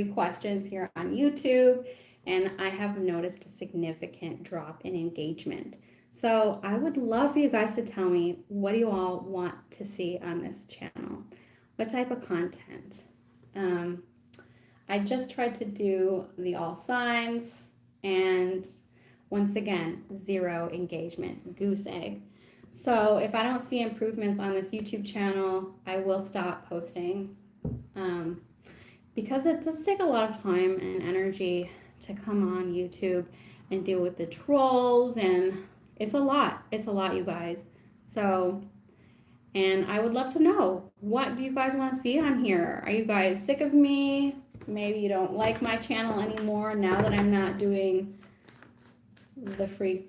questions here on YouTube, and I have noticed a significant drop in engagement. So I would love for you guys to tell me, what do you all want to see on this channel? What type of content? Um, I just tried to do the all signs, and once again, zero engagement, goose egg. So if I don't see improvements on this YouTube channel, I will stop posting, um, because it does take a lot of time and energy to come on YouTube and deal with the trolls, and it's a lot. It's a lot, you guys. So, and I would love to know, what do you guys want to see on here? Are you guys sick of me? Maybe you don't like my channel anymore now that I'm not doing the free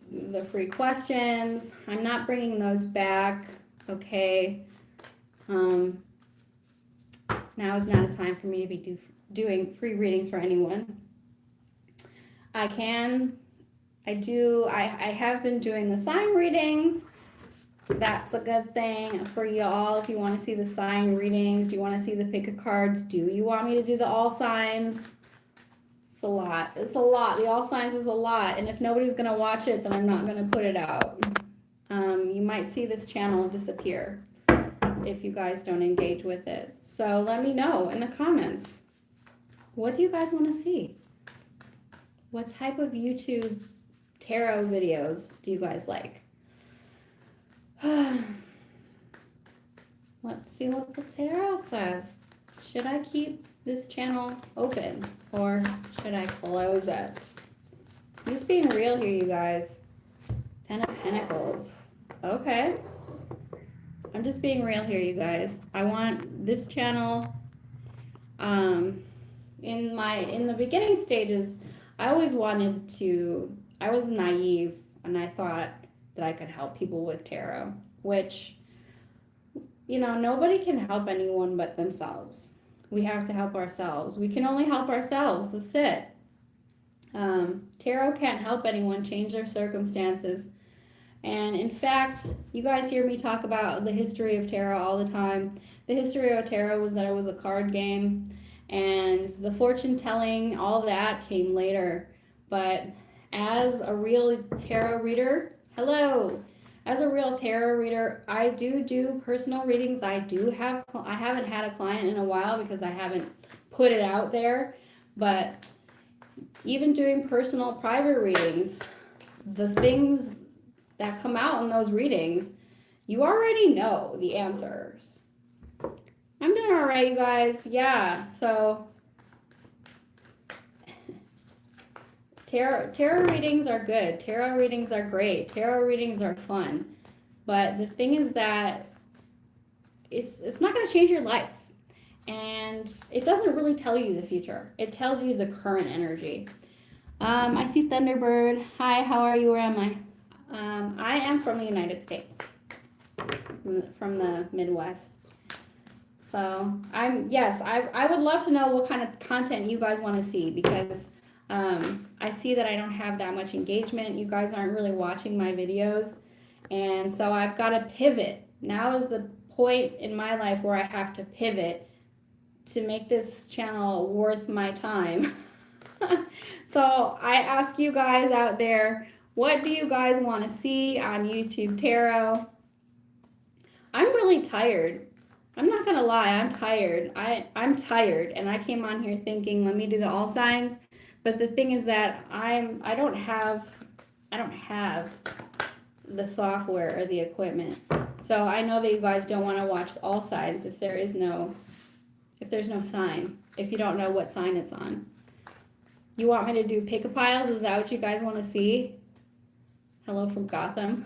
questions. I'm not bringing those back. Okay. Now is not a time for me to be doing free readings for anyone. I have been doing the sign readings. That's a good thing for you all. If you want to see the sign readings, do you want to see the pick of cards? Do you want me to do the all signs? It's a lot. It's a lot. The all signs is a lot. And if nobody's going to watch it, then I'm not going to put it out. You might see this channel disappear if you guys don't engage with it. So let me know in the comments. What do you guys want to see? What type of YouTube tarot videos do you guys like? Let's see what the tarot says. Should I keep this channel open or should I close it? I'm just being real here, you guys. 10 of Pentacles. Okay. I'm just being real here, you guys. I want this channel, in the beginning stages, I always wanted to, I was naive and I thought that I could help people with tarot, which, nobody can help anyone but themselves. We have to help ourselves. We can only help ourselves. That's it. Tarot can't help anyone change their circumstances. And in fact, you guys hear me talk about the history of tarot all the time. The history of tarot was that it was a card game, and the fortune telling, all that came later. But as a real tarot reader, as a real tarot reader, I do personal readings. I haven't had a client in a while because I haven't put it out there. But even doing personal private readings, the things that come out in those readings, you already know the answers. I'm doing all right, you guys. Yeah, so tarot readings are good. Tarot readings are great. Tarot readings are fun. But the thing is that it's not going to change your life. And it doesn't really tell you the future. It tells you the current energy. I see Thunderbird. Hi, how are you? Where am I? I am from the United States, from the Midwest. So I would love to know what kind of content you guys want to see, because I see that I don't have that much engagement. You guys aren't really watching my videos. And so I've got to pivot. Now is the point in my life where I have to pivot to make this channel worth my time. So I ask you guys out there, what do you guys want to see on YouTube Tarot? I'm really tired. I'm not gonna lie, I'm tired. I'm tired, and I came on here thinking, let me do the all signs. But the thing is that I don't have the software or the equipment. So I know that you guys don't want to watch all signs if there's no sign, if you don't know what sign it's on. You want me to do pick-a-piles? Is that what you guys want to see? Hello from Gotham.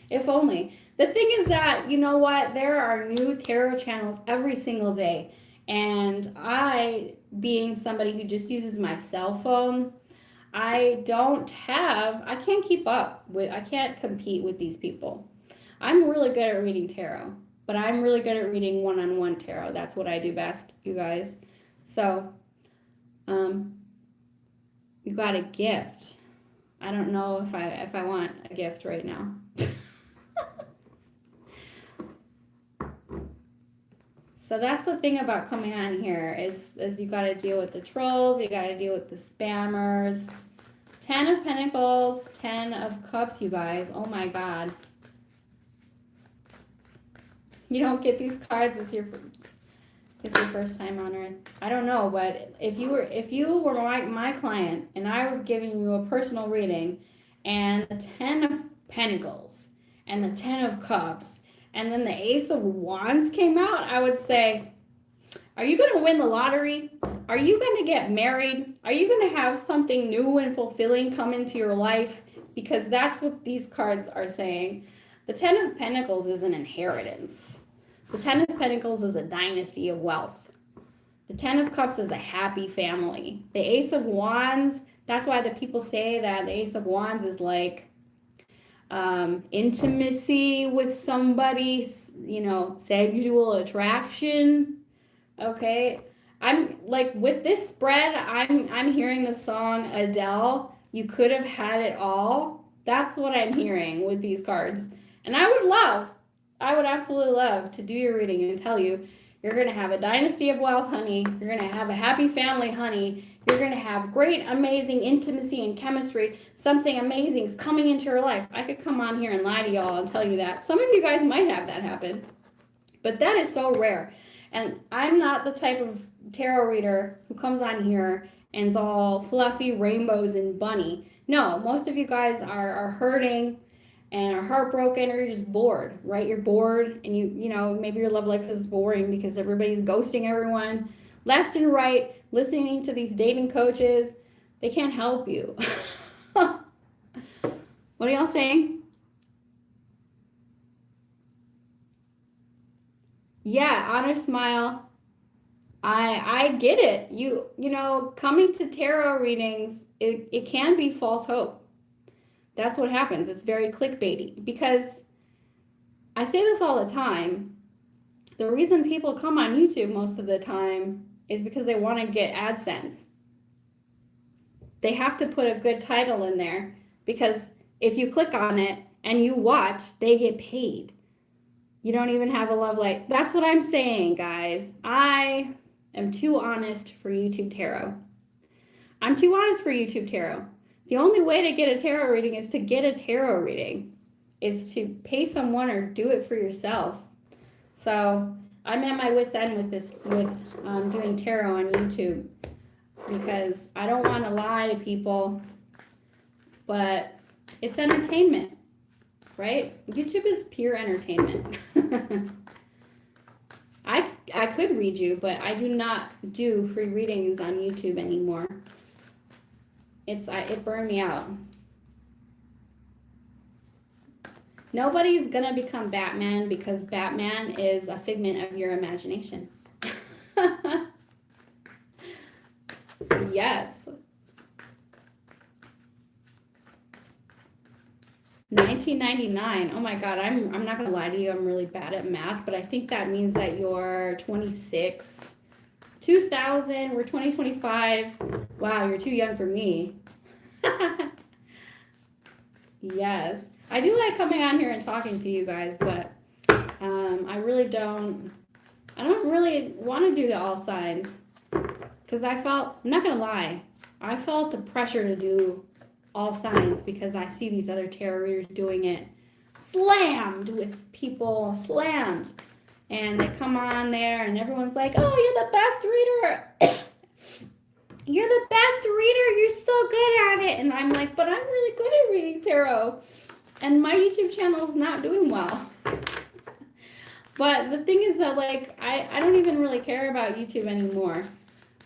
If only. The thing is that, you know what? There are new tarot channels every single day. And I, being somebody who just uses my cell phone, I can't keep up with, I can't compete with these people. I'm really good at reading tarot, but I'm really good at reading one-on-one tarot. That's what I do best, you guys. So, you got a gift. I don't know if I want a gift right now. So that's the thing about coming on here is you got to deal with the trolls, you got to deal with the spammers. 10 of Pentacles, 10 of Cups, you guys. Oh my God. You don't get these cards. It's your first time on Earth. I don't know, but if you were my client and I was giving you a personal reading, and the 10 of Pentacles and the 10 of Cups, and then the Ace of Wands came out, I would say, are you going to win the lottery? Are you going to get married? Are you going to have something new and fulfilling come into your life? Because that's what these cards are saying. The 10 of Pentacles is an inheritance. The 10 of Pentacles is a dynasty of wealth. The 10 of Cups is a happy family. The Ace of Wands, that's why the people say that the Ace of Wands is like intimacy with somebody, you know, sexual attraction. Okay, I'm like, with this spread, I'm hearing the song Adele, You Could Have Had It All. That's what I'm hearing with these cards. And I would absolutely love to do your reading and tell you, you're going to have a dynasty of wealth, honey. You're going to have a happy family, honey. You're going to have great, amazing intimacy and chemistry. Something amazing is coming into your life. I could come on here and lie to y'all and tell you that. Some of you guys might have that happen. But that is so rare. And I'm not the type of tarot reader who comes on here and is all fluffy rainbows and bunny. No, most of you guys are hurting and are heartbroken, or you're just bored, right? You're bored, and you know, maybe your love life is boring because everybody's ghosting everyone left and right, listening to these dating coaches. They can't help you. What are y'all saying? Yeah, honest smile. I get it. You know, coming to tarot readings, it can be false hope. That's what happens. It's very clickbaity, because I say this all the time. The reason people come on YouTube most of the time is because they want to get AdSense. They have to put a good title in there, because if you click on it and you watch, they get paid. You don't even have a love life. That's what I'm saying, guys. I am too honest for YouTube Tarot. I'm too honest for YouTube Tarot. The only way to get a tarot reading is to get a tarot reading, is to pay someone or do it for yourself. So I'm at my wit's end with this, with doing tarot on YouTube, because I don't want to lie to people, but it's entertainment, right? YouTube is pure entertainment. I could read you, but I do not do free readings on YouTube anymore. It burned me out. Nobody's gonna become Batman, because Batman is a figment of your imagination. Yes. 1999. Oh my God, I'm not gonna lie to you, I'm really bad at math, but I think that means that you're 26. 2000, we're 2025. Wow, you're too young for me. Yes. I do like coming on here and talking to you guys, but I don't really want to do the all signs, because I'm not gonna lie, I felt the pressure to do all signs because I see these other tarot readers doing it slammed with people, slammed. And they come on there and everyone's like, oh, you're the best reader. You're the best reader. You're so good at it. And I'm like, but I'm really good at reading tarot. And my YouTube channel is not doing well. But the thing is that, like, I don't even really care about YouTube anymore,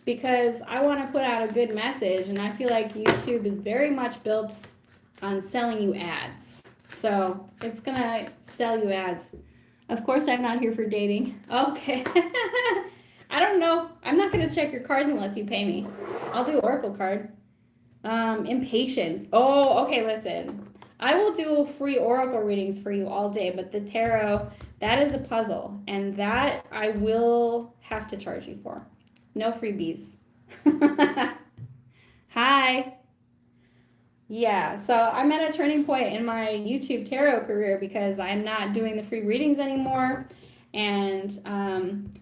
because I want to put out a good message. And I feel like YouTube is very much built on selling you ads. So it's going to sell you ads. Of course, I'm not here for dating. Okay. I don't know. I'm not going to check your cards unless you pay me. I'll do Oracle card. Impatience. Oh, okay, listen. I will do free Oracle readings for you all day, but the tarot, that is a puzzle. And that I will have to charge you for. No freebies. Hi. Yeah, so I'm at a turning point in my YouTube tarot career, because I'm not doing the free readings anymore. And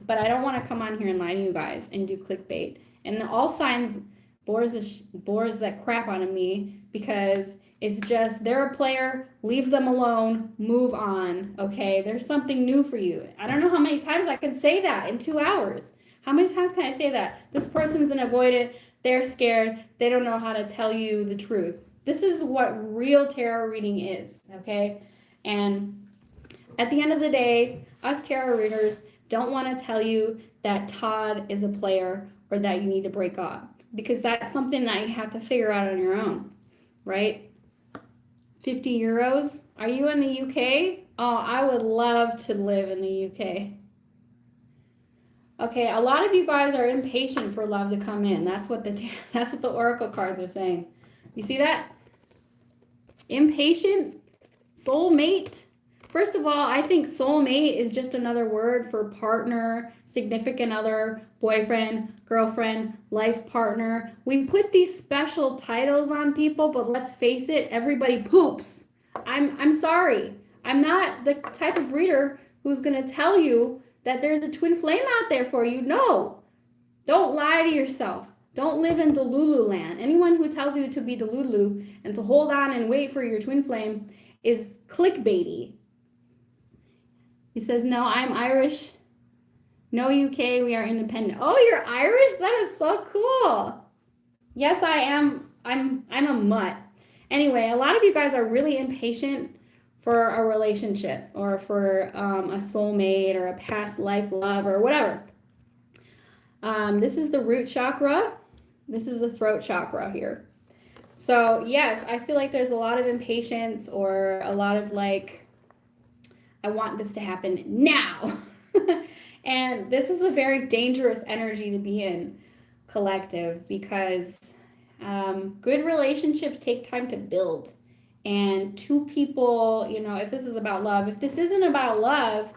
but I don't want to come on here and lie to you guys and do clickbait. And all signs bores the crap out of me, because it's just, they're a player, leave them alone, move on. Okay, there's something new for you. I don't know how many times I can say that in 2 hours. How many times can I say that? This person's an avoidant, they're scared, they don't know how to tell you the truth. This is what real tarot reading is, okay? And at the end of the day, us tarot readers don't want to tell you that Todd is a player or that you need to break up, because that's something that you have to figure out on your own, right? 50 euros? Are you in the UK? Oh, I would love to live in the UK. Okay, a lot of you guys are impatient for love to come in. That's what the oracle cards are saying. You see that? Impatient, soulmate. First of all, I think soulmate is just another word for partner, significant other, boyfriend, girlfriend, life partner. We put these special titles on people, but let's face it, everybody poops. I'm sorry. I'm not the type of reader who's going to tell you that there's a twin flame out there for you. No. Don't lie to yourself. Don't live in Delulu land. Anyone who tells you to be Delulu and to hold on and wait for your twin flame is clickbaity. He says, no, I'm Irish. No, UK, we are independent. Oh, you're Irish? That is so cool. Yes, I am. I'm a mutt. Anyway, a lot of you guys are really impatient for a relationship or for a soulmate or a past life love or whatever. This is the root chakra. This is the throat chakra here. So yes, I feel like there's a lot of impatience or a lot of like, I want this to happen now. And this is a very dangerous energy to be in, collective, because good relationships take time to build. And two people, you know, if this is about love, if this isn't about love,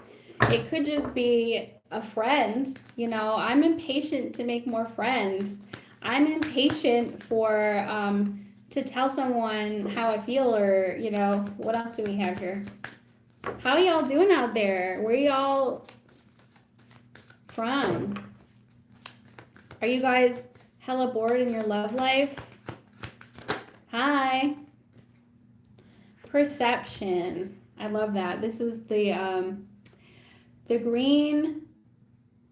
it could just be a friend. You know, I'm impatient to make more friends. I'm impatient for to tell someone how I feel, or, you know, what else do we have here? How y'all doing out there? Where y'all from? Are you guys hella bored in your love life? Hi. Perception. I love that. This is the green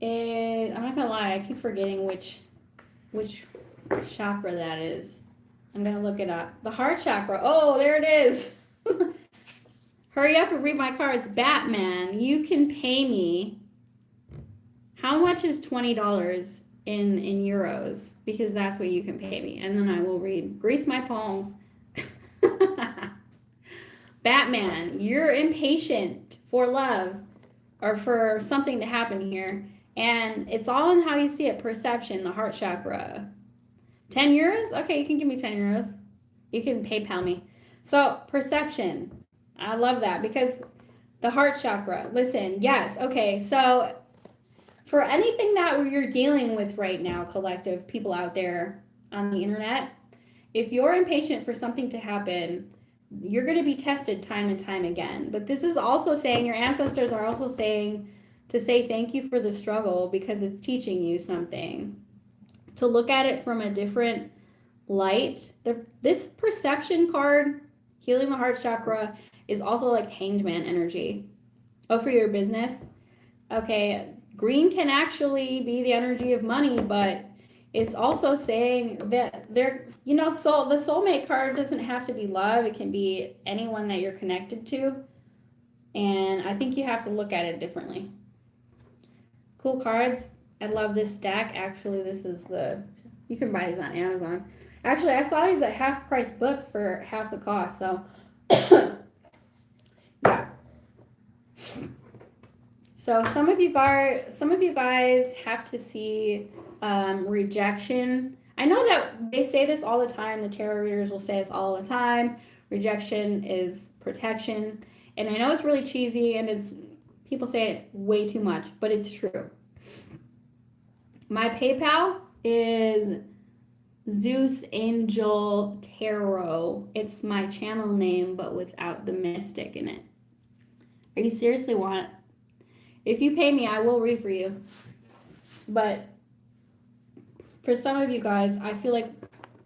is, I'm not gonna lie, I keep forgetting which chakra that is. I'm gonna look it up. The heart chakra. Oh, there it is. Hurry up and read my cards. Batman, you can pay me. How much is $20 in euros? Because that's what you can pay me. And then I will read. Grease my palms. Batman, you're impatient for love or for something to happen here. And it's all in how you see it. Perception, the heart chakra. 10 euros? Okay, you can give me 10 euros. You can PayPal me. So, perception. I love that, because the heart chakra. Listen, yes. Okay, so for anything that you're dealing with right now, collective people out there on the internet, if you're impatient for something to happen, you're going to be tested time and time again. But this is also saying, your ancestors are also saying to say thank you for the struggle, because it's teaching you something. To look at it from a different light. This perception card, healing the heart chakra, is also like Hanged Man energy. Oh, for your business? Okay, green can actually be the energy of money, but it's also saying that there, you know, so the soulmate card doesn't have to be love. It can be anyone that you're connected to. And I think you have to look at it differently. Cool cards. I love this stack. Actually, this is you can buy these on Amazon. Actually, I saw these at half price books for half the cost. So, yeah. So some of you guys have to see rejection. I know that they say this all the time. The tarot readers will say this all the time. Rejection is protection. And I know it's really cheesy and people say it way too much, but it's true. My PayPal is Zeus Angel Tarot. It's my channel name, but without the mystic in it. Are you seriously want it? If you pay me, I will read for you. But for some of you guys, I feel like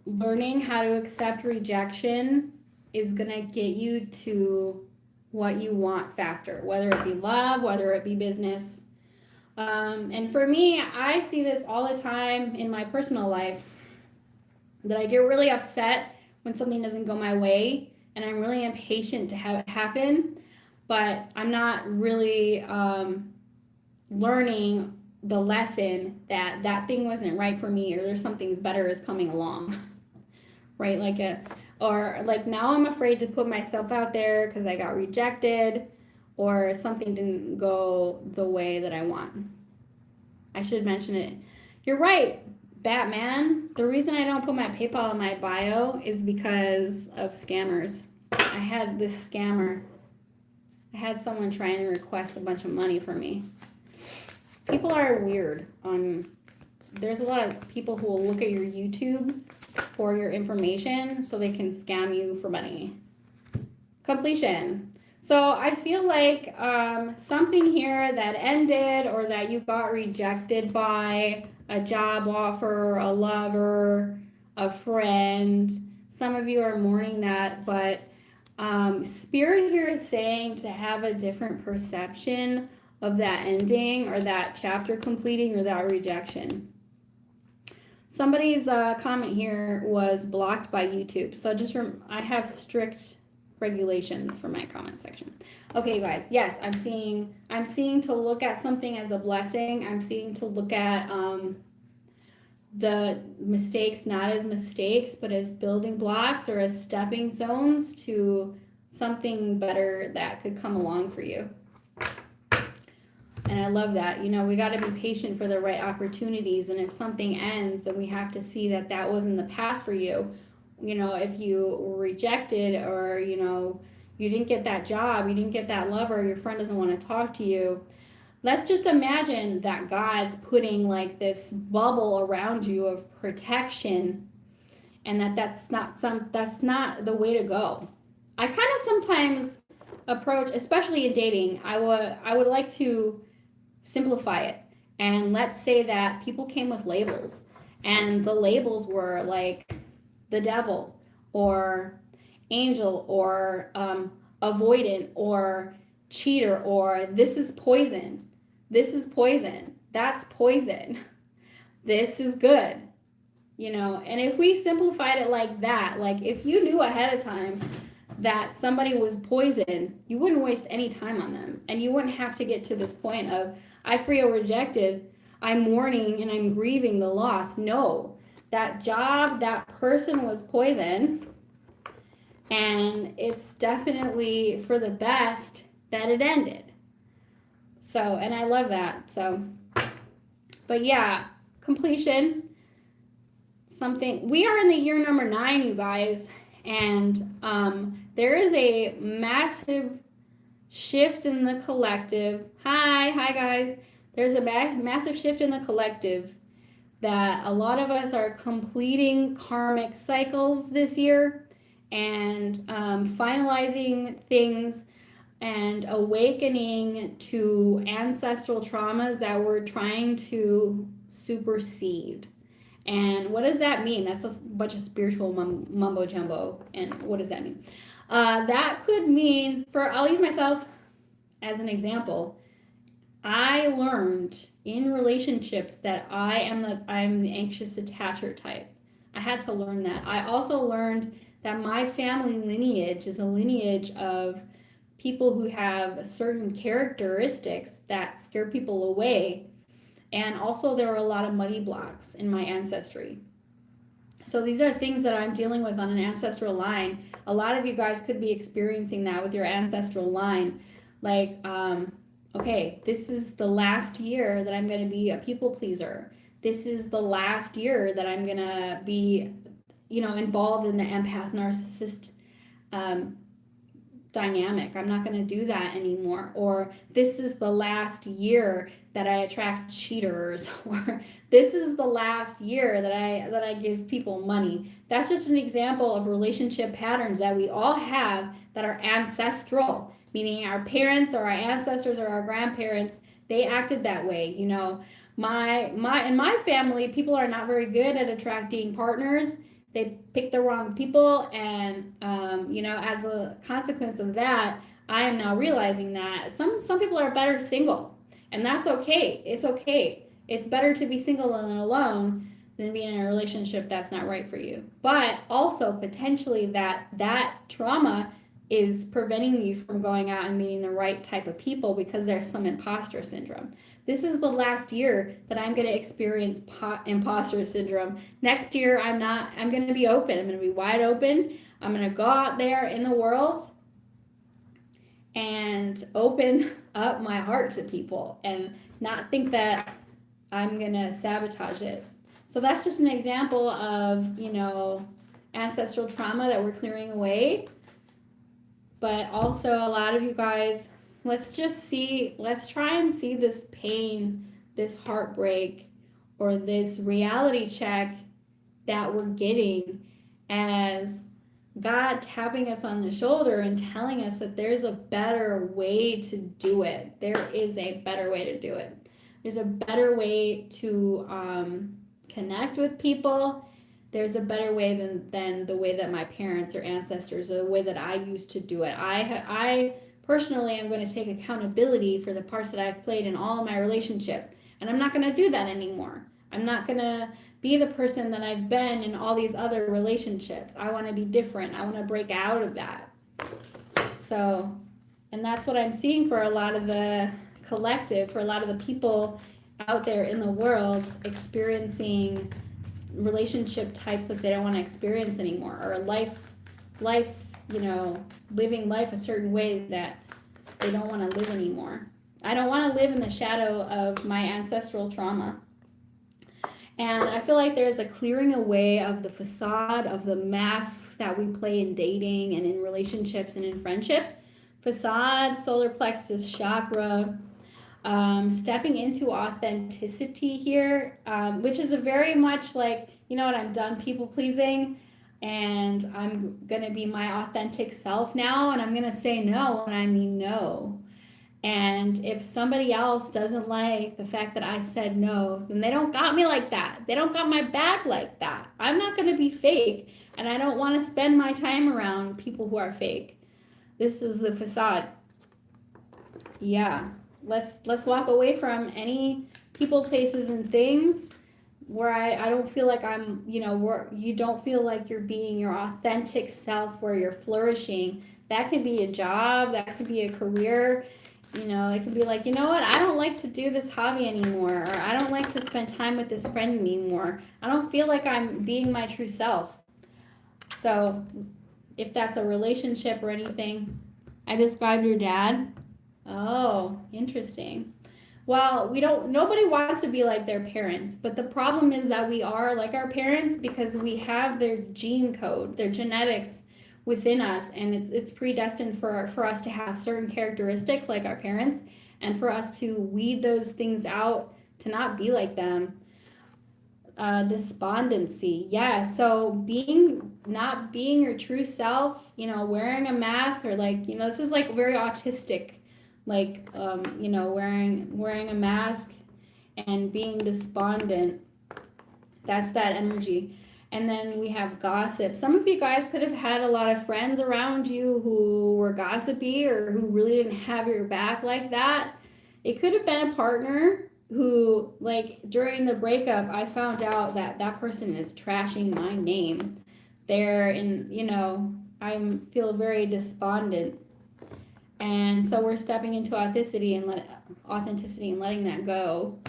learning how to accept rejection is going to get you to what you want faster, whether it be love, whether it be business. And for me, I see this all the time in my personal life, that I get really upset when something doesn't go my way, and I'm really impatient to have it happen, but I'm not really learning the lesson that that thing wasn't right for me, or there's something better is coming along. Right? Or like now I'm afraid to put myself out there because I got rejected or something didn't go the way that I want. I should mention it. You're right, Batman. The reason I don't put my PayPal in my bio is because of scammers. I had this scammer. I had someone trying to request a bunch of money from me. People are weird. There's a lot of people who will look at your YouTube for your information so they can scam you for money. Completion. So I feel like something here that ended, or that you got rejected by, a job offer, a lover, a friend. Some of you are mourning that, but Spirit here is saying to have a different perception of that ending, or that chapter completing, or that rejection. Somebody's comment here was blocked by YouTube. So I have strict regulations for my comment section. Okay, you guys. Yes, I'm seeing to look at something as a blessing. I'm seeing to look at the mistakes not as mistakes, but as building blocks or as stepping stones to something better that could come along for you. And I love that. We got to be patient for the right opportunities. And if something ends, then we have to see that that wasn't the path for you. If you were rejected, or, you didn't get that job, you didn't get that lover, your friend doesn't want to talk to you. Let's just imagine that God's putting like this bubble around you of protection, and that's not the way to go. I kind of sometimes approach, especially in dating, I would like to simplify it. And let's say that people came with labels, and the labels were like the devil, or angel, or avoidant, or cheater, or this is poison. This is poison. That's poison. This is good. And if we simplified it like that, like if you knew ahead of time that somebody was poison, you wouldn't waste any time on them. And you wouldn't have to get to this point of, I feel rejected, I'm mourning and I'm grieving the loss. No, that job, that person was poison. And it's definitely for the best that it ended. So, and I love that. So, but yeah, completion. We are in the year number 9, you guys. And there is a massive shift in the collective. Hi guys. There's a massive shift in the collective that a lot of us are completing karmic cycles this year, and finalizing things and awakening to ancestral traumas that we're trying to supersede. And what does that mean? That's a bunch of spiritual mumbo jumbo. And what does that mean? That could mean, I'll use myself as an example. I learned in relationships that I'm the anxious attacher type. I had to learn that. I also learned that my family lineage is a lineage of people who have certain characteristics that scare people away. And also there are a lot of money blocks in my ancestry. So these are things that I'm dealing with on an ancestral line. A lot of you guys could be experiencing that with your ancestral line. Like, okay, this is the last year that I'm going to be a people pleaser. This is the last year that I'm going to be, involved in the empath narcissist dynamic. I'm not going to do that anymore. Or this is the last year that I attract cheaters. Or this is the last year that I give people money. That's just an example of relationship patterns that we all have that are ancestral, meaning our parents or our ancestors or our grandparents They acted that way. You know, in my family, people are not very good at attracting partners. They pick the wrong people, and you know, as a consequence of that, I am now realizing that some people are better single, and that's okay. It's okay. It's better to be single and alone than be in a relationship that's not right for you. But also potentially that trauma is preventing you from going out and meeting the right type of people because there's some imposter syndrome. This is the last year that I'm going to experience imposter syndrome. Next year, I'm going to be open. I'm going to be wide open. I'm going to go out there in the world and open up my heart to people and not think that I'm going to sabotage it. So that's just an example of, you know, ancestral trauma that we're clearing away. But also a lot of you guys, let's try and see this pain, this heartbreak, or this reality check that we're getting as God tapping us on the shoulder and telling us that there's a better way to do it. There is a better way to do it. There's a better way to connect with people. There's a better way than the way that my parents or ancestors, or the way that I used to do it. I personally am going to take accountability for the parts that I've played in all of my relationship, and I'm not going to do that anymore. I'm not going to be the person that I've been in all these other relationships. I want to be different. I want to break out of that. So, and that's what I'm seeing for a lot of the collective, for a lot of the people out there in the world experiencing relationship types that they don't want to experience anymore, or life, you know, living life a certain way that they don't want to live anymore. I don't want to live in the shadow of my ancestral trauma. And I feel like there's a clearing away of the facade, of the masks that we play in dating and in relationships and in friendships. Facade, solar plexus chakra, stepping into authenticity here, which is a very much like, you know what, I'm done people pleasing, and I'm going to be my authentic self now, and I'm going to say no when I mean no. And if somebody else doesn't like the fact that I said no, then they don't got me like that. They don't got my back like that. I'm not going to be fake, and I don't want to spend my time around people who are fake. This is the facade. Yeah. Let's walk away from any people, places, and things where I don't feel like I'm, you know, where you don't feel like you're being your authentic self, where you're flourishing. That could be a job, that could be a career. You know, it could be like, you know what, I don't like to do this hobby anymore, or I don't like to spend time with this friend anymore. I don't feel like I'm being my true self. So if that's a relationship or anything, I described your dad. Oh, interesting. Well, nobody wants to be like their parents, but the problem is that we are like our parents because we have their gene code, their genetics within us, and it's predestined for us to have certain characteristics like our parents, and for us to weed those things out to not be like them. Despondency, yeah. So not being your true self, you know, wearing a mask, or like, you know, this is like very autistic, like you know, wearing a mask and being despondent. That's that energy. And then we have gossip. Some of you guys could have had a lot of friends around you who were gossipy, or who really didn't have your back like that. It could have been a partner who, like, during the breakup, I found out that that person is trashing my name. You know, I feel very despondent. And so we're stepping into authenticity and letting that go.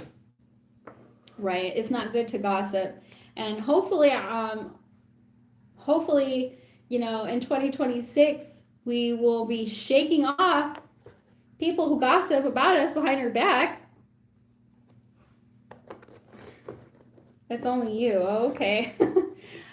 Right? It's not good to gossip. And hopefully, you know, in 2026, we will be shaking off people who gossip about us behind our back. That's only you. Oh, okay.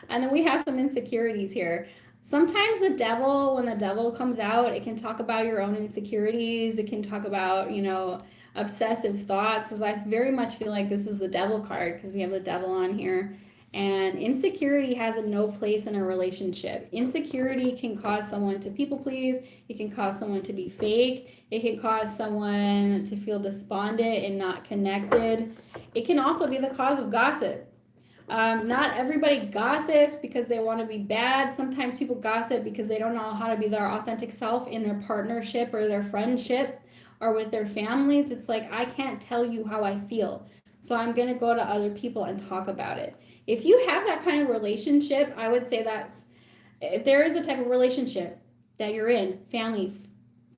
And then we have some insecurities here. Sometimes when the devil comes out, it can talk about your own insecurities. It can talk about, you know, obsessive thoughts, because I very much feel like this is the devil card, because we have the devil on here. And insecurity has no place in a relationship. Insecurity can cause someone to people please. It can cause someone to be fake. It can cause someone to feel despondent and not connected. It can also be the cause of gossip. Not everybody gossips because they want to be bad. Sometimes people gossip because they don't know how to be their authentic self in their partnership or their friendship or with their families. It's like, I can't tell you how I feel, so I'm going to go to other people and talk about it. If you have that kind of relationship, I would say that's, if there is a type of relationship that you're in, family,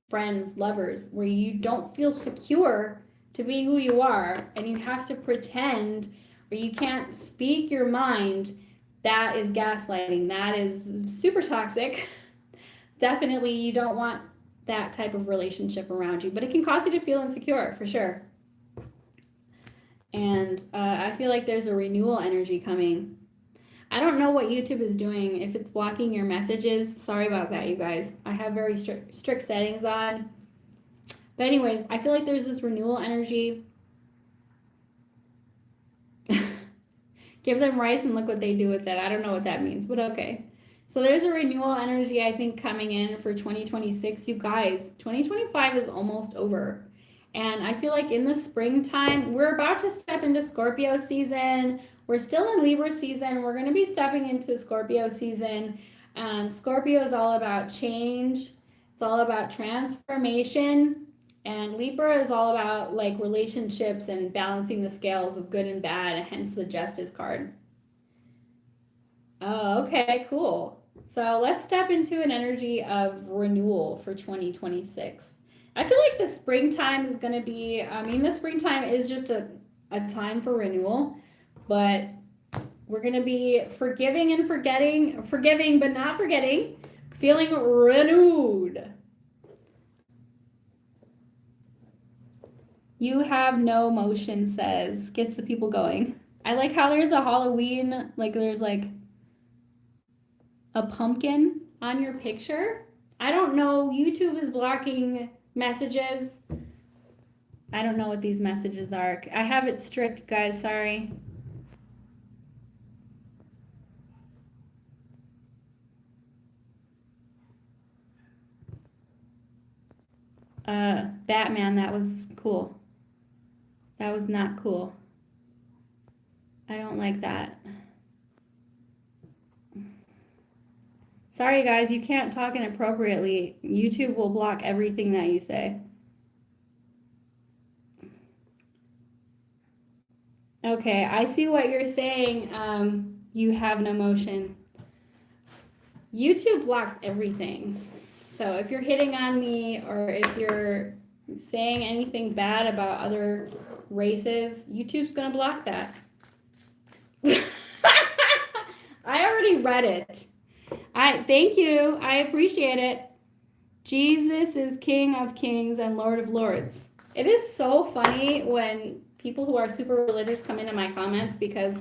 friends, lovers, where you don't feel secure to be who you are and you have to pretend, or you can't speak your mind, that is gaslighting. That is super toxic. Definitely, you don't want that type of relationship around you, but it can cause you to feel insecure for sure. And I feel like there's a renewal energy coming. I don't know what YouTube is doing, if it's blocking your messages. Sorry about that, you guys. I have very strict settings on. But anyways, I feel like there's this renewal energy. Give them rice and look what they do with it. I don't know what that means, but okay. So there's a renewal energy, I think, coming in for 2026. You guys, 2025 is almost over. And I feel like in the springtime, we're about to step into Scorpio season. We're still in Libra season. We're going to be stepping into Scorpio season. Scorpio is all about change. It's all about transformation. And Libra is all about like relationships and balancing the scales of good and bad, hence the Justice card. Oh, okay, cool. So let's step into an energy of renewal for 2026. I feel like the springtime is going to be, the springtime is just a time for renewal, but we're going to be forgiving and forgiving but not forgetting, feeling renewed. You have no motion, says, gets the people going. I like how there's a Halloween, like there's like a pumpkin on your picture. I don't know, YouTube is blocking messages. I don't know what these messages are. I have it strict, guys, sorry. Batman, that was cool. That was not cool. I don't like that. Sorry, guys, you can't talk inappropriately. YouTube will block everything that you say. Okay, I see what you're saying. You have no motion. YouTube blocks everything. So if you're hitting on me or if you're saying anything bad about other races, YouTube's gonna block that. I already read it. Thank you. I appreciate it. Jesus is King of Kings and Lord of Lords. It is so funny when people who are super religious come into my comments because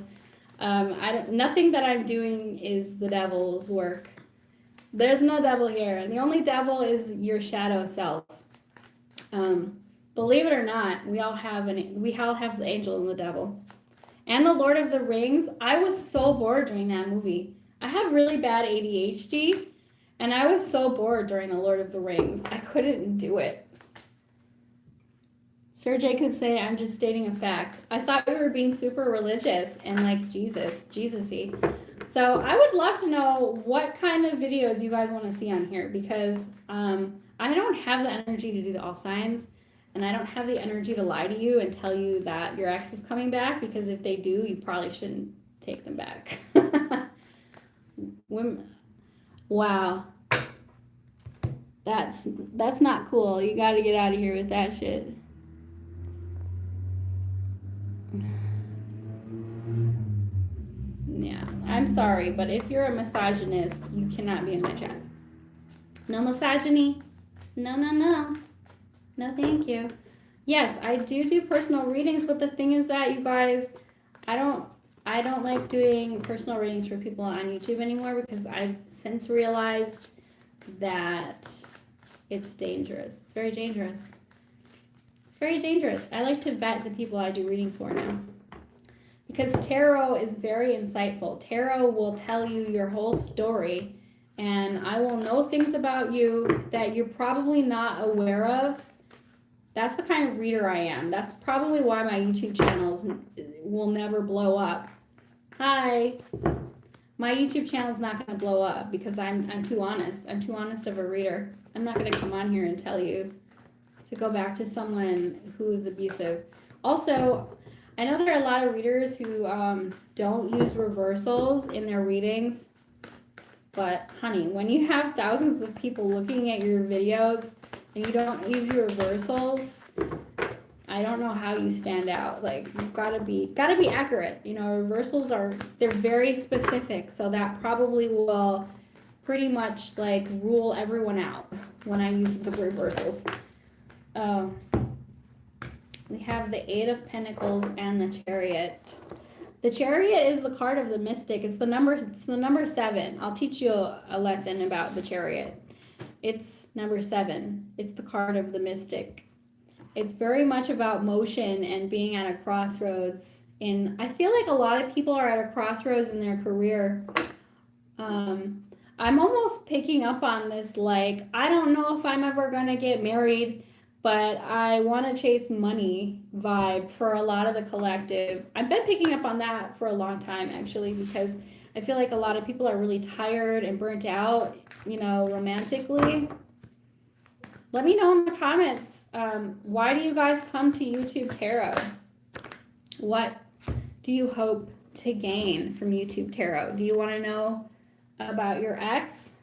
nothing that I'm doing is the devil's work. There's no devil here. The only devil is your shadow self. Believe it or not, we all have the angel and the devil. And the Lord of the Rings. I was so bored during that movie. I have really bad ADHD, and I was so bored during the Lord of the Rings. I couldn't do it. Sir Jacob say, I'm just stating a fact. I thought we were being super religious and like Jesus-y. So I would love to know what kind of videos you guys want to see on here because I don't have the energy to do the all signs, and I don't have the energy to lie to you and tell you that your ex is coming back because if they do, you probably shouldn't take them back. Wow. That's not cool. You got to get out of here with that shit. Yeah, I'm sorry, but if you're a misogynist, you cannot be in my chats. No misogyny. No. No, thank you. Yes, I do personal readings, but the thing is that, you guys, I don't like doing personal readings for people on YouTube anymore because I've since realized that it's dangerous. It's very dangerous. It's very dangerous. I like to vet the people I do readings for now. because tarot is very insightful. Tarot will tell you your whole story, and I will know things about you that you're probably not aware of. That's the kind of reader I am. That's probably why my YouTube channels will never blow up. Hi. My YouTube channel is not going to blow up because I'm too honest. I'm too honest of a reader. I'm not going to come on here and tell you to go back to someone who is abusive. Also, I know there are a lot of readers who don't use reversals in their readings. But honey, when you have thousands of people looking at your videos and you don't use your reversals, I don't know how you stand out. Like, you've gotta be accurate. You know, reversals they're very specific, so that probably will pretty much like rule everyone out when I use the reversals. We have the Eight of Pentacles and the Chariot. The Chariot is the card of the mystic. It's the number 7. I'll teach you a lesson about the Chariot. It's number 7. It's the card of the mystic. It's very much about motion and being at a crossroads. And I feel like a lot of people are at a crossroads in their career. I'm almost picking up on this, like, I don't know if I'm ever going to get married, but I want to chase money vibe for a lot of the collective. I've been picking up on that for a long time, actually, because I feel like a lot of people are really tired and burnt out, you know, romantically. Let me know in the comments, why do you guys come to YouTube Tarot? What do you hope to gain from YouTube Tarot? Do you want to know about your ex?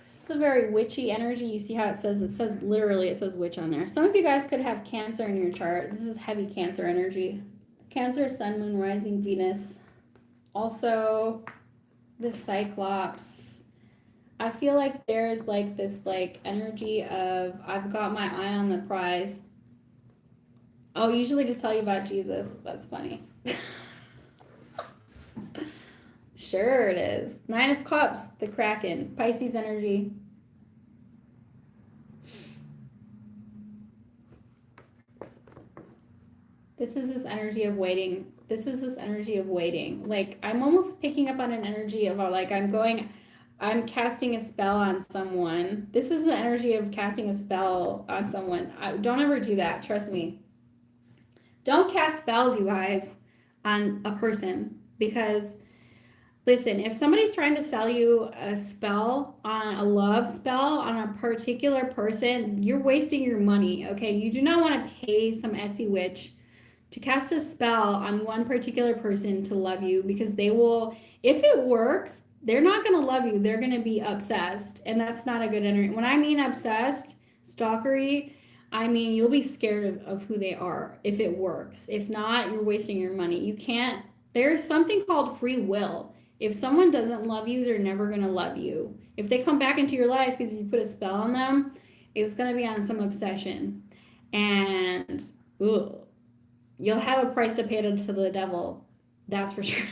This is a very witchy energy. You see how it says literally witch on there. Some of you guys could have Cancer in your chart. This is heavy Cancer energy. Cancer, Sun, Moon, Rising, Venus. Also, the Cyclops. I feel like there's like this like energy of I've got my eye on the prize. Oh, usually to tell you about Jesus. That's funny. Sure it is. 9 of Cups, the Kraken, Pisces energy. This is this energy of waiting. Like, I'm almost picking up on an energy of like I'm casting a spell on someone. This is the energy of casting a spell on someone. Don't ever do that. Trust me. Don't cast spells, you guys, on a person. Because, listen, if somebody's trying to sell you a love spell on a particular person, you're wasting your money, okay? You do not want to pay some Etsy witch to cast a spell on one particular person to love you, because they will, if it works, they're not going to love you. They're going to be obsessed. And that's not a good energy. When I mean obsessed, stalkery, I mean you'll be scared of who they are if it works. If not, you're wasting your money. You can't. There's something called free will. If someone doesn't love you, they're never going to love you. If they come back into your life because you put a spell on them, it's going to be on some obsession. And you'll have a price to pay to the devil. That's for sure.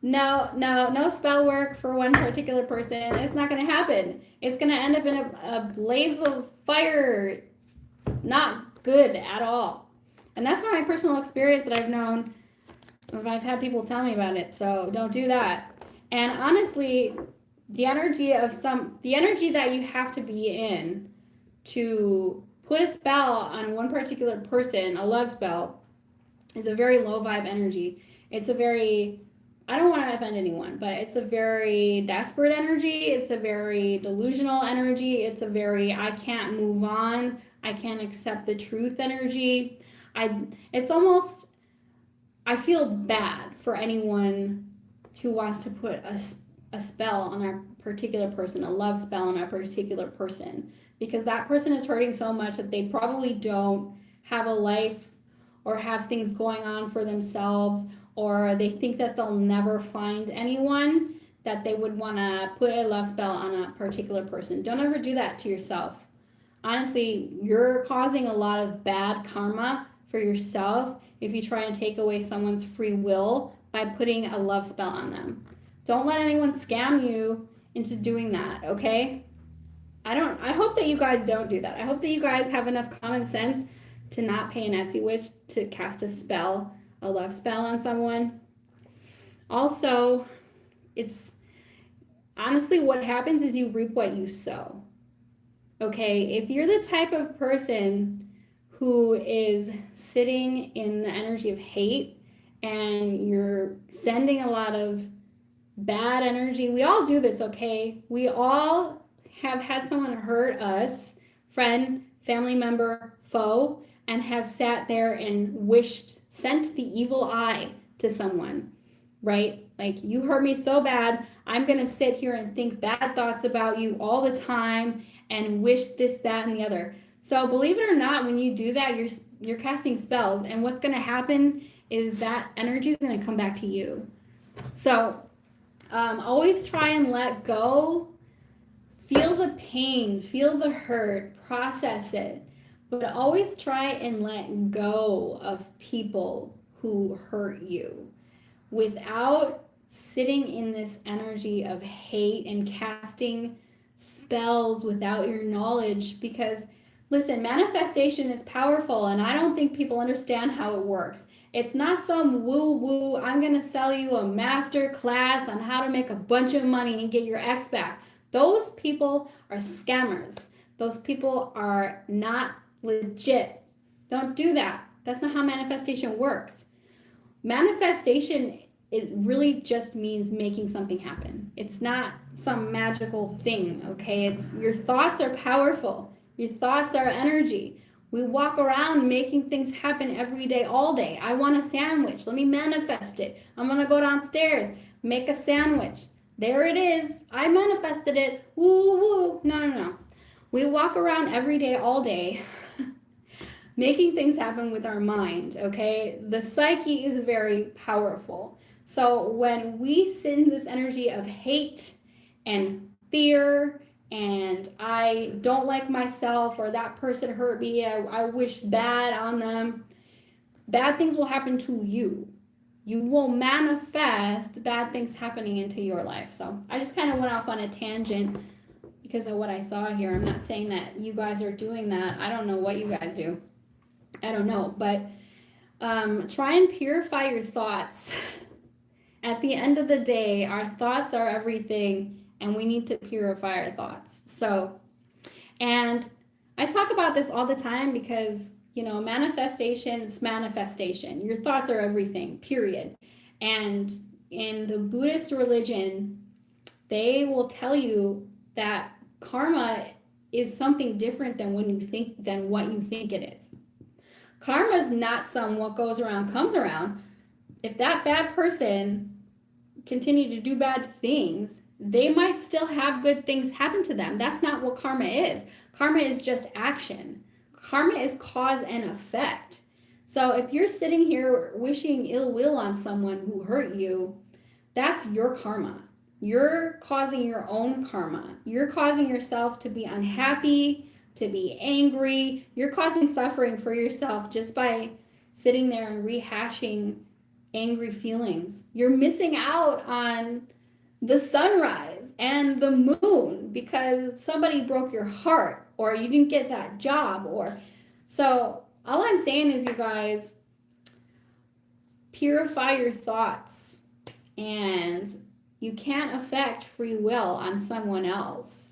No spell work for one particular person. It's not going to happen. It's going to end up in a blaze of fire. Not good at all. And that's not my personal experience that I've known. I've had people tell me about it. So don't do that. And honestly, the energy that you have to be in to put a spell on one particular person, a love spell, is a very low vibe energy. It's a very, I don't want to offend anyone, but it's a very desperate energy. It's a very delusional energy. It's a very, I can't move on. I can't accept the truth energy. It's almost, I feel bad for anyone who wants to put a spell on a particular person, a love spell on a particular person, because that person is hurting so much that they probably don't have a life or have things going on for themselves, or they think that they'll never find anyone that they would want to put a love spell on a particular person. Don't ever do that to yourself. Honestly, you're causing a lot of bad karma for yourself if you try and take away someone's free will by putting a love spell on them. Don't let anyone scam you into doing that, okay? I hope that you guys don't do that. I hope that you guys have enough common sense to not pay an Etsy witch to cast a spell, a love spell on someone. Also, it's honestly what happens is you reap what you sow. Okay, if you're the type of person who is sitting in the energy of hate and you're sending a lot of bad energy, we all do this, okay? We all have had someone hurt us, friend, family member, foe, and have sat there and sent the evil eye to someone, right? Like, you hurt me so bad, I'm gonna sit here and think bad thoughts about you all the time and wish this, that, and the other. So believe it or not, when you do that, you're casting spells, and what's gonna happen is that energy is gonna come back to you. So always try and let go. Feel the pain, feel the hurt, process it, but always try and let go of people who hurt you without sitting in this energy of hate and casting spells without your knowledge. Because listen, manifestation is powerful, and I don't think people understand how it works. It's not some woo-woo, I'm going to sell you a master class on how to make a bunch of money and get your ex back. Those people are scammers. Those people are not legit. Don't do that. That's not how manifestation works. Manifestation, it really just means making something happen. It's not some magical thing, okay? It's your thoughts are powerful. Your thoughts are energy. We walk around making things happen every day, all day. I want a sandwich. Let me manifest it. I'm going to go downstairs, make a sandwich. There it is. I manifested it. Woo, woo. No. We walk around every day, all day, making things happen with our mind, okay? The psyche is very powerful. So when we sit in this energy of hate and fear and I don't like myself, or that person hurt me, I wish bad on them, bad things will happen to you. You will manifest bad things happening into your life. So I just kind of went off on a tangent because of what I saw here. I'm not saying that you guys are doing that. I don't know what you guys do. I don't know. But try and purify your thoughts. At the end of the day, our thoughts are everything, and we need to purify our thoughts. So, and I talk about this all the time because, you know, manifestation is manifestation. Your thoughts are everything, period. And in the Buddhist religion, they will tell you that karma is something different than what you think it is. Karma is not some what goes around comes around. If that bad person continue to do bad things, they might still have good things happen to them. That's not what karma is. Karma is just action. Karma is cause and effect. So if you're sitting here wishing ill will on someone who hurt you, that's your karma. You're causing your own karma. You're causing yourself to be unhappy, to be angry. You're causing suffering for yourself just by sitting there and rehashing angry feelings. You're missing out on the sunrise and the moon because somebody broke your heart, or you didn't get that job, or so all I'm saying is, you guys, purify your thoughts, and you can't affect free will on someone else.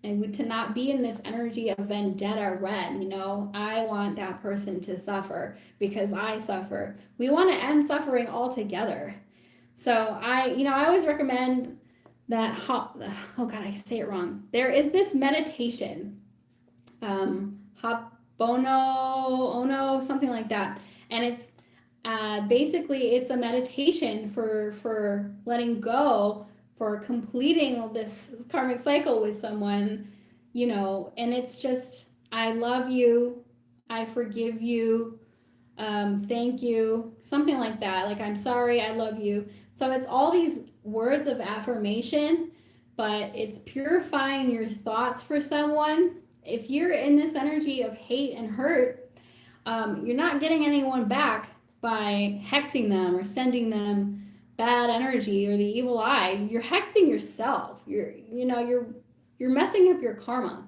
And to not be in this energy of vendetta red, you know, I want that person to suffer because I suffer. We want to end suffering altogether. So I always recommend that, oh God, I say it wrong. There is this meditation, Ono, something like that. And it's basically, it's a meditation for letting go, for completing this karmic cycle with someone, you know, and it's just, I love you, I forgive you, thank you, something like that. Like, I'm sorry, I love you. So it's all these words of affirmation, but it's purifying your thoughts for someone. If you're in this energy of hate and hurt, you're not getting anyone back by hexing them or sending them bad energy or the evil eye. You're hexing yourself. You're messing up your karma.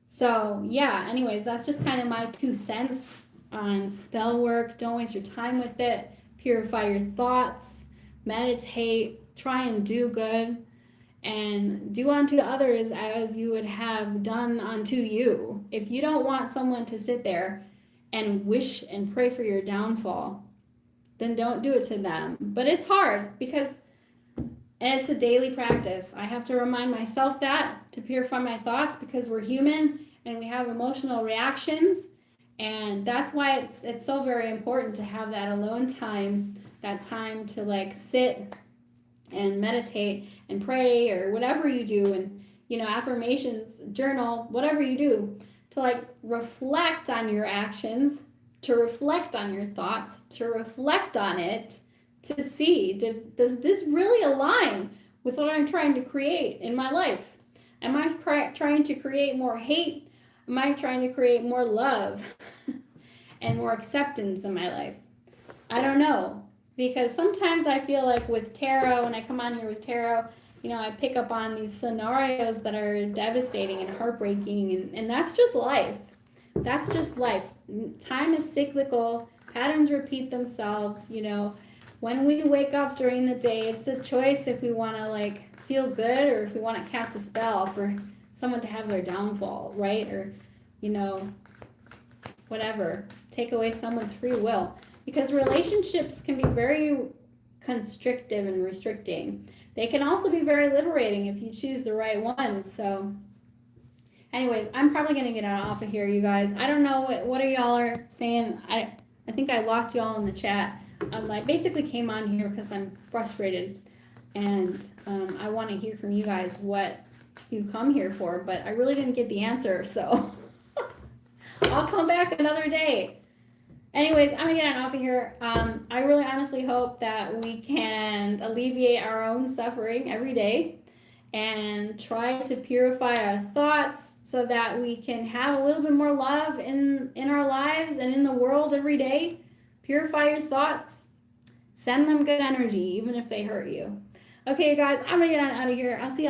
So yeah, anyways, that's just kind of my 2 cents on spell work. Don't waste your time with it. Purify your thoughts, meditate, try and do good, and do unto others as you would have done unto you. If you don't want someone to sit there and wish and pray for your downfall, then don't do it to them. But it's hard because it's a daily practice. I have to remind myself that to purify my thoughts, because we're human and we have emotional reactions. And that's why it's so very important to have that alone time, that time to like sit and meditate and pray or whatever you do, and affirmations, journal, whatever you do, to like reflect on your actions, to reflect on your thoughts, to reflect on it, to see, does this really align with what I'm trying to create in my life? Am I trying to create more hate? Am I trying to create more love and more acceptance in my life? I don't know. Because sometimes I feel like with tarot, when I come on here with tarot, I pick up on these scenarios that are devastating and heartbreaking, and that's just life. That's just life. Time is cyclical. Patterns repeat themselves. When we wake up during the day, it's a choice if we want to like feel good or if we want to cast a spell for someone to have their downfall, right? Or, whatever. Take away someone's free will. Because relationships can be very constrictive and restricting. They can also be very liberating if you choose the right one. So anyways, I'm probably going to get off of here, you guys. I don't know what y'all are saying. I think I lost y'all in the chat. I basically came on here because I'm frustrated. And I want to hear from you guys what you come here for. But I really didn't get the answer. So I'll come back another day. Anyways, I'm gonna get on off of here. I really honestly hope that we can alleviate our own suffering every day and try to purify our thoughts so that we can have a little bit more love in our lives and in the world every day. Purify your thoughts. Send them good energy, even if they hurt you. Okay, guys, I'm gonna get on out of here. I'll see y'all